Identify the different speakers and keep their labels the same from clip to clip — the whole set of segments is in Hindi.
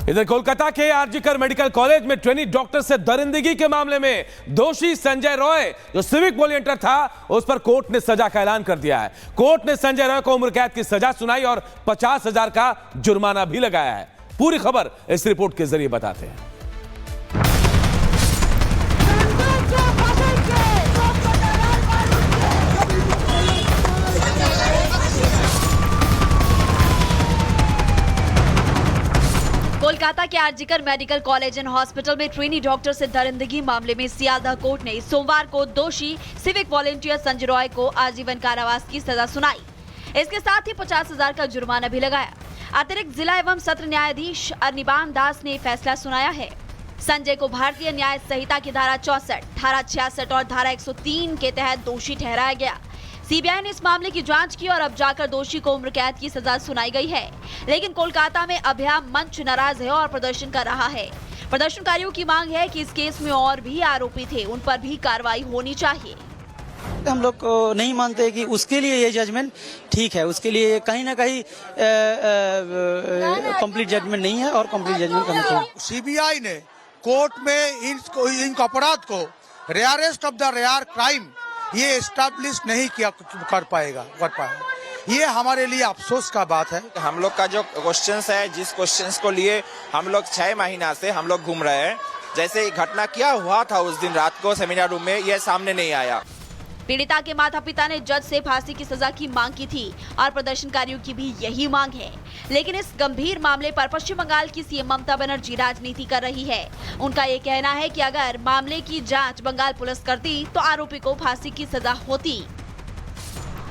Speaker 1: इधर कोलकाता के आरजीकर मेडिकल कॉलेज में ट्रेनी डॉक्टर से दरिंदगी के मामले में दोषी संजय रॉय जो सिविक वॉलंटियर था उस पर कोर्ट ने सजा का ऐलान कर दिया है। कोर्ट ने संजय रॉय को उम्र कैद की सजा सुनाई और 50,000 का जुर्माना भी लगाया है। पूरी खबर इस रिपोर्ट के जरिए बताते हैं।
Speaker 2: कोलकाता के RG Kar medical college and hospital में ट्रेनी डॉक्टर से दरिंदगी मामले में सियालदह कोर्ट ने सोमवार को दोषी सिविक वॉलंटियर संजय रॉय को आजीवन कारावास की सजा सुनाई। इसके साथ ही 50,000 का जुर्माना भी लगाया। अतिरिक्त जिला एवं सत्र न्यायाधीश अनिबान दास ने फैसला सुनाया है। संजय को भारतीय न्याय संहिता की धारा 64, धारा 66 और धारा 103 के तहत दोषी ठहराया गया। सीबीआई ने इस मामले की जांच की और अब जाकर दोषी को उम्र कैद की सजा सुनाई गई है। लेकिन कोलकाता में अभ्याम मंच नाराज है और प्रदर्शन कर रहा है। प्रदर्शनकारियों की मांग है कि इस केस में और भी आरोपी थे, उन पर भी कार्रवाई होनी चाहिए।
Speaker 3: हम लोग को नहीं मानते कि उसके लिए ये जजमेंट ठीक है, उसके लिए कहीं ना कहीं कंप्लीट जजमेंट नहीं है और कंप्लीट जजमेंट करना चाहिए।
Speaker 4: सीबीआई ने कोर्ट में इन अपराध को rarest of the rare crime ये एस्टैब्लिश नहीं कर पाया। ये हमारे लिए अफसोस का बात है।
Speaker 5: हम लोग का जो क्वेश्चंस है, जिस क्वेश्चंस को लिए हम लोग 6 महीना से हम लोग घूम रहे हैं, जैसे घटना क्या हुआ था उस दिन रात को सेमिनार रूम में, ये सामने नहीं आया।
Speaker 2: पीड़िता के माता पिता ने जज से फांसी की सजा की मांग की थी और प्रदर्शनकारियों की भी यही मांग है। लेकिन इस गंभीर मामले पर पश्चिम बंगाल की सीएम ममता बनर्जी राजनीति कर रही है। उनका ये कहना है कि अगर मामले की जांच बंगाल पुलिस करती तो आरोपी को फांसी की सजा होती।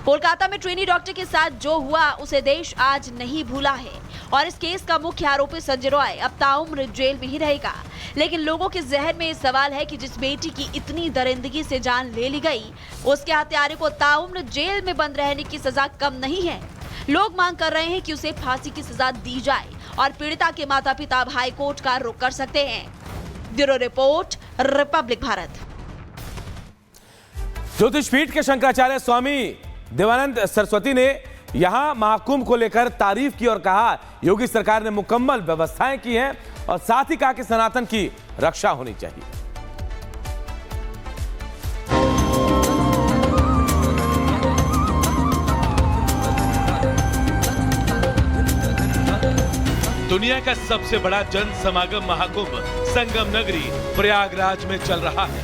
Speaker 2: कोलकाता में ट्रेनी डॉक्टर के साथ जो हुआ उसे देश आज नहीं भूला है और इस केस का मुख्य आरोपी संजय रॉय अब ताउम्र जेल में ही रहेगा। लेकिन लोगों के जहन में सवाल है कि जिस बेटी की इतनी दरिंदगी से जान ले ली गई, उसके हत्यारे को ताउम्र जेल में बंद रहने की सजा कम नहीं है। लोग मांग कर रहे हैं कि उसे फांसी की सजा दी जाए और पीड़िता के माता पिता अब हाई कोर्ट का रुख कर सकते हैं। Bureau report, Republic Bharat.
Speaker 1: Jyotishpeeth के शंकराचार्य स्वामी देवानंद सरस्वती ने यहां महाकुंभ को लेकर तारीफ की और कहा योगी सरकार ने मुकम्मल व्यवस्थाएं की हैं और साथ ही कहा कि सनातन की रक्षा होनी चाहिए।
Speaker 6: दुनिया का सबसे बड़ा जन समागम महाकुंभ संगम नगरी प्रयागराज में चल रहा है।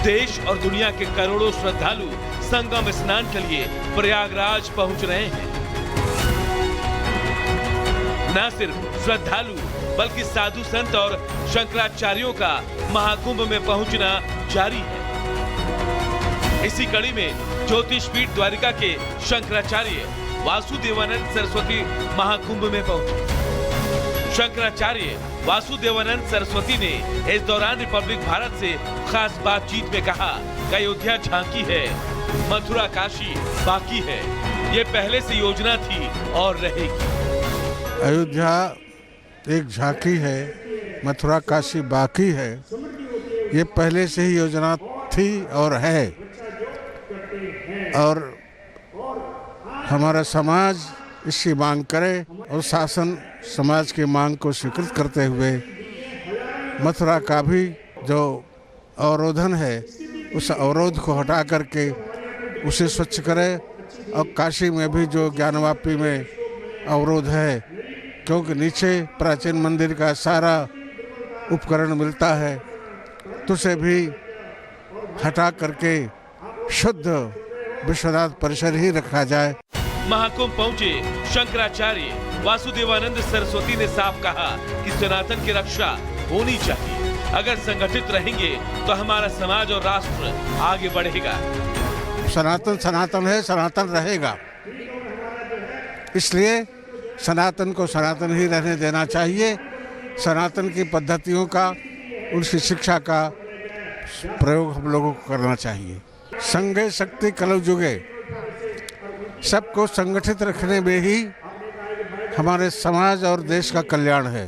Speaker 6: देश और दुनिया के करोड़ों श्रद्धालु संगम स्नान के लिए प्रयागराज पहुंच रहे हैं। न सिर्फ श्रद्धालु बल्कि साधु संत और शंकराचार्यों का महाकुंभ में पहुंचना जारी है। इसी कड़ी में ज्योतिषपीठ द्वारिका के शंकराचार्य वासुदेवानंद सरस्वती महाकुंभ में पहुंचे। शंकराचार्य वासुदेवानंद सरस्वती ने इस दौरान रिपब्लिक भारत से खास बातचीत में कहा कि अयोध्या झांकी है, मथुरा काशी बाकी है। ये पहले से योजना थी और रहेगी।
Speaker 7: अयोध्या एक झांकी है, मथुरा काशी बाकी है। ये पहले से ही योजना थी और है। और हमारा समाज इसकी मांग करे और शासन समाज की मांग को स्वीकृत करते हुए मथुरा का भी जो अवरोधन है उस अवरोध को हटा करके उसे स्वच्छ करे और काशी में भी जो ज्ञानवापी में अवरोध है, क्योंकि नीचे प्राचीन मंदिर का सारा उपकरण मिलता है, तो उसे भी हटा करके शुद्ध विश्वनाथ परिसर ही रखा जाए।
Speaker 6: महाकुंभ पहुंचे शंकराचार्य वासुदेवानंद सरस्वती ने साफ कहा कि सनातन की रक्षा होनी चाहिए। अगर संगठित रहेंगे तो हमारा समाज और राष्ट्र आगे बढ़ेगा।
Speaker 7: सनातन सनातन है, सनातन रहेगा। इसलिए सनातन को सनातन ही रहने देना चाहिए। सनातन की पद्धतियों का, उनकी शिक्षा का प्रयोग हम लोगों को करना चाहिए। संघे शक्ति कलौ जुगे, सबको संगठित रखने में ही हमारे समाज और देश का कल्याण है।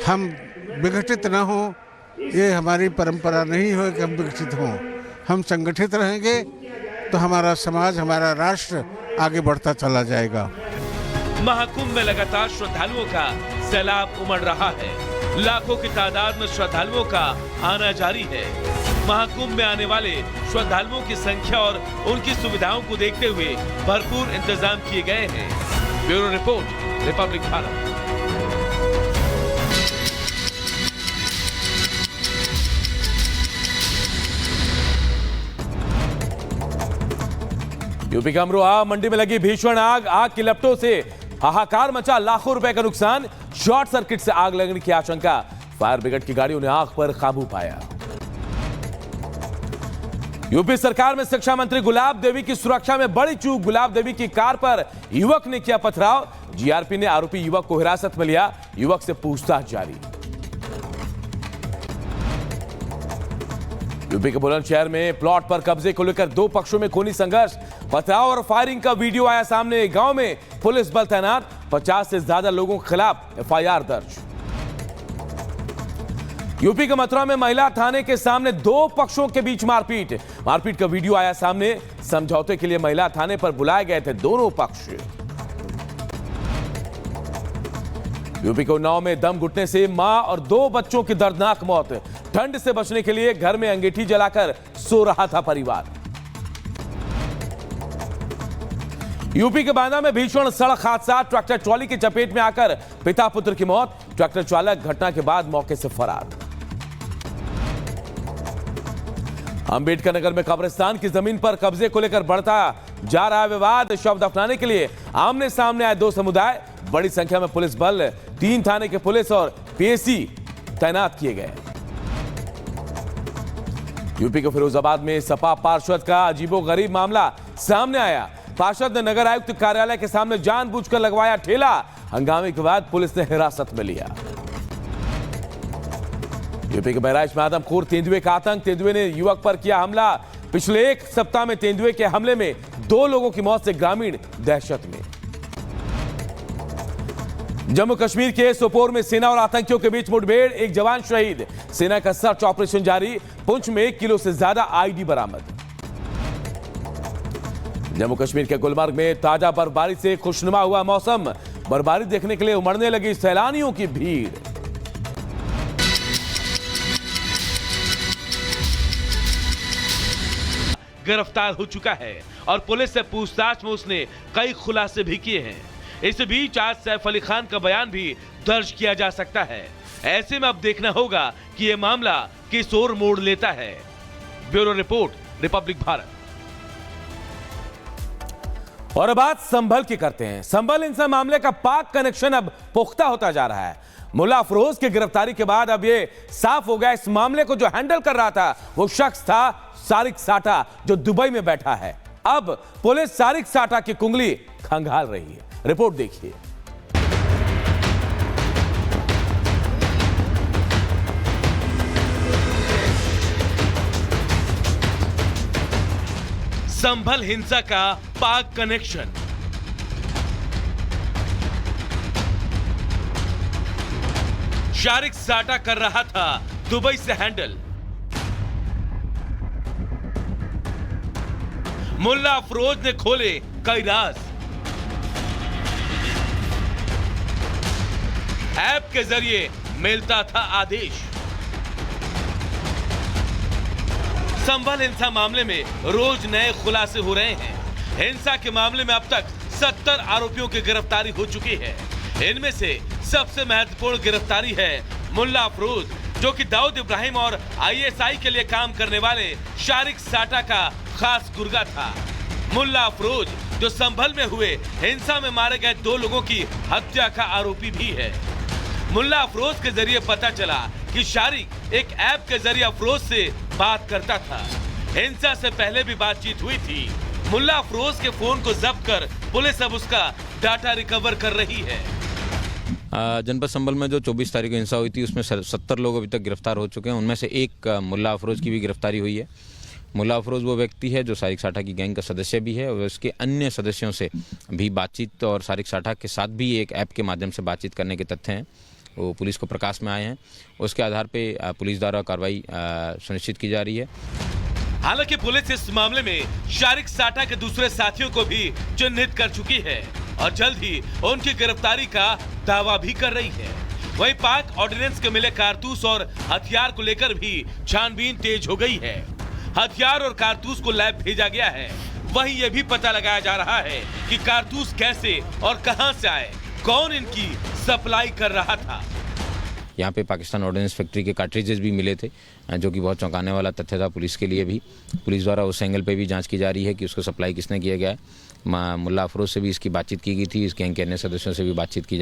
Speaker 7: हम विघटित न हो, ये हमारी परंपरा नहीं हो कि हम विघटित हों। हम संगठित रहेंगे तो हमारा समाज, हमारा राष्ट्र आगे बढ़ता चला जाएगा।
Speaker 6: महाकुंभ में लगातार श्रद्धालुओं का सैलाब उमड़ रहा है। लाखों की तादाद में श्रद्धालुओं का आना जारी है। महाकुंभ में आने वाले श्रद्धालुओं की संख्या और उनकी सुविधाओं को देखते हुए भरपूर इंतजाम किए गए हैं। Bureau report, Republic Bharat.
Speaker 1: UP के अमरोहा मंडी में लगी भीषण आग की लपटों से हाहाकार मचा, लाखों रुपए का नुकसान। शॉर्ट सर्किट से आग लगने की आशंका, फायर ब्रिगेड की गाड़ियों ने आग पर काबू पाया। यूपी सरकार में शिक्षा मंत्री गुलाब देवी की सुरक्षा में बड़ी चूक, गुलाब देवी की कार पर युवक ने किया पथराव। जीआरपी ने आरोपी युवक को हिरासत में लिया, युवक से पूछताछ जारी। यूपी के बुलंदशहर में प्लॉट पर कब्जे को लेकर दो पक्षों में खूनी संघर्ष, पथराव और फायरिंग का वीडियो आया सामने। गांव में पुलिस बल तैनात, 50 से ज्यादा लोगों के खिलाफ एफआईआर दर्ज। यूपी के मथुरा में महिला थाने के सामने दो पक्षों के बीच मारपीट का वीडियो आया सामने। समझौते के लिए महिला थाने पर बुलाए गए थे दोनों पक्ष। यूपी के उन्नाव में दम घुटने से मां और दो बच्चों की दर्दनाक मौत। ठंड से बचने के लिए घर में अंगीठी जलाकर सो रहा था परिवार। यूपी के बांदा में भीषण सड़क हादसा, ट्रैक्टर ट्रॉली की चपेट में आकर पिता पुत्र की मौत। ट्रैक्टर चालक घटना के बाद मौके से फरार। अंबेडकर नगर में कब्रिस्तान की जमीन पर कब्जे को लेकर बढ़ता जा रहा विवाद। शव दफनाने के लिए आमने सामने आए दो समुदाय। बड़ी संख्या में पुलिस बल, 3 थाने के पुलिस और पीएसी तैनात किए गए। यूपी के फिरोजाबाद में सपा पार्षद का अजीबोगरीब मामला सामने आया। पार्षद ने नगर आयुक्त कार्यालय के सामने जानबूझकर लगवाया ठेला। हंगामे के बाद पुलिस ने हिरासत में लिया। यूपी के बहराइच में आदमखोर तेंदुए का आतंक, तेंदुए ने युवक पर किया हमला। पिछले एक सप्ताह में तेंदुए के हमले में 2 लोगों की मौत से ग्रामीण दहशत में। जम्मू कश्मीर के सोपोर में सेना और आतंकियों के बीच मुठभेड़, एक जवान शहीद। सेना का सर्च ऑपरेशन जारी, पुंछ में 1 किलो से ज्यादा आईडी बरामद। जम्मू कश्मीर के गुलमर्ग में ताजा बर्फबारी से खुशनुमा हुआ मौसम। बर्फबारी देखने के लिए उमड़ने लगी सैलानियों की भीड़।
Speaker 6: गिरफ्तार हो चुका है और पुलिस से पूछताछ में उसने कई खुलासे भी किए हैं। इस बीच आज सैफ अली खान का बयान भी दर्ज किया जा सकता है। ऐसे में अब देखना होगा कि यह मामला किस ओर मोड़ लेता है। Bureau report, Republic Bharat.
Speaker 1: और बात संभल की करते हैं। संभल हिंसा मामले का पाक कनेक्शन अब पुख्ता होता जा रहा है। मुल्ला अफरोज की गिरफ्तारी के बाद अब यह साफ हो गया, इस मामले को जो हैंडल कर रहा था वो शख्स था सारिक साटा, जो दुबई में बैठा है। अब पुलिस सारिक साटा की कुंगली खंगाल रही है। रिपोर्ट देखिए।
Speaker 6: संभल हिंसा का पाक कनेक्शन। शारिक साटा कर रहा था दुबई से हैंडल। मुल्ला अफरोज ने खोले कई राज। ऐप के जरिए मिलता था आदेश। संभल हिंसा मामले में रोज नए खुलासे हो रहे हैं। हिंसा के मामले में अब तक 70 आरोपियों की गिरफ्तारी हो चुकी है। इनमें से सबसे महत्वपूर्ण गिरफ्तारी है मुल्ला अफरोज, जो कि दाऊद इब्राहिम और आईएसआई के लिए काम करने वाले शारिक साटा का खास गुर्गा था। मुल्ला अफरोज जो संभल में हुए हिंसा में मारे गए 2 लोगों की हत्या का आरोपी भी है। मुल्ला अफरोज के जरिए पता चला कि शारिक एक ऐप के जरिए अफरोज से बात करता था। हिंसा से पहले भी बातचीत हुई थी। मुल्ला अफरोज के फोन को जब्त कर पुलिस अब उसका डाटा रिकवर कर रही है।
Speaker 8: जनपद संभल में जो 24 तारीख को हिंसा हुई थी उसमें 70 लोग अभी तक गिरफ्तार हो चुके हैं। उनमें से एक मुल्ला अफरोज की भी गिरफ्तारी हुई है। मुल्ला अफरोज वो व्यक्ति है जो सारिक साटा की गैंग का सदस्य भी है और उसके अन्य सदस्यों से भी बातचीत और सारिक साटा के साथ भी एक ऐप के माध्यम से बातचीत करने के तथ्य हैं, वो पुलिस को प्रकाश में आए हैं। उसके आधार पे पुलिस द्वारा कार्रवाई सुनिश्चित की जा रही है।
Speaker 6: हालांकि पुलिस इस मामले में शारिक साटा के दूसरे साथियों को भी चिन्हित कर चुकी है। और जल्द ही उनकी गिरफ्तारी का दावा भी कर रही है। वहीं पाक ऑर्डिनेंस के मिले कारतूस और हथियार को लेकर भी छानबीन तेज हो गई है। हथियार और कारतूस को लैब भेजा गया है। वहीं यह भी पता लगाया जा रहा है कि कारतूस कैसे और कहां से आए, कौन इनकी सप्लाई कर रहा था।
Speaker 8: यहाँ पे पाकिस्तान ऑर्डिनेंस फैक्ट्री के कार्ट्रिजेस भी मिले थे, जो कि बहुत चौंकाने वाला तथ्य था पुलिस के लिए भी। पुलिस द्वारा उस एंगल पे भी जांच की जा रही है कि उसको सप्लाई किसने किया गया है। मुल्ला अफरोज से भी इसकी बातचीत की गई थी, इस गैंग के अन्य सदस्यों से भी बातचीत की